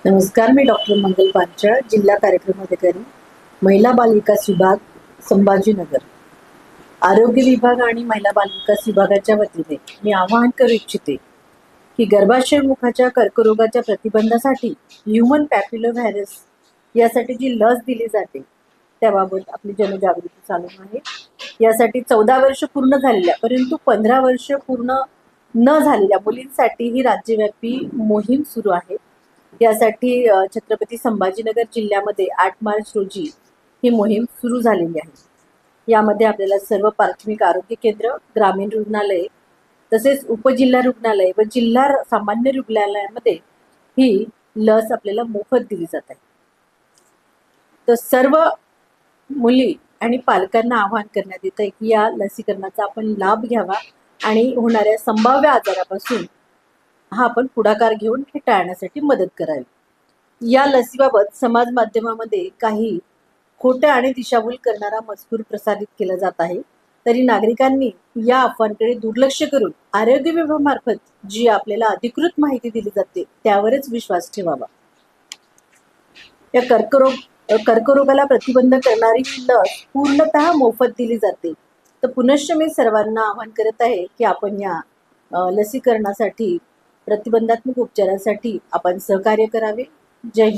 नमस्कार, मी डॉक्टर मंगल पांचाळ, जिल्हा कार्यक्रम अधिकारी, महिला बाल विकास विभाग, संभाजीनगर. आरोग्य विभाग आणि महिला बाल विकास विभागाच्या वतीने मी आवाहन करू इच्छिते की गर्भाशय मुखाच्या कर्करोगाच्या प्रतिबंधासाठी ह्यूमन पॅपिलो व्हायरस यासाठी जी लस दिली जाते त्याबाबत आपली जनजागृती चालू आहे. यासाठी 14 वर्ष पूर्ण झालेल्या परंतु 15 वर्ष पूर्ण न झालेल्या मुलींसाठी ही राज्यव्यापी मोहीम सुरू आहे. यासाठी छत्रपती संभाजीनगर जिल्ह्यामध्ये 8 मार्च रोजी ही मोहीम सुरू झालेली आहे. यामध्ये आपल्याला सर्व प्राथमिक आरोग्य केंद्र, ग्रामीण रुग्णालय तसेच उपजिल्हा रुग्णालय व जिल्हा सामान्य रुग्णालयामध्ये ही लस आपल्याला मोफत दिली जात आहे. तर सर्व मुली आणि पालकांना आवाहन करण्यात येत आहे की या लसीकरणाचा आपण लाभ घ्यावा आणि होणाऱ्या संभाव्य आजारापासून हा आपण पुढाकार घेऊन हे टाळण्यासाठी मदत करावी. या लसीबाबत समाज माध्यमामध्ये काही खोटं आणि दिशाभूल करणारा मजकूर प्रसारित केला जात आहे. तरी नागरिकांनी या अफवांकडे दुर्लक्ष करून आरोग्य विभागामार्फत जी आपल्याला अधिकृत माहिती दिली जाते त्यावरच विश्वास ठेवावा. या कर्करोगाला प्रतिबंध करणारी लस पूर्णतः मोफत दिली जाते. तर पुनश्च मी सर्वांना आवाहन करत आहे की आपण या लसीकरणासाठी प्रतिबंधात्मक उपचारासाठी आपण सहकार्य करावे. जय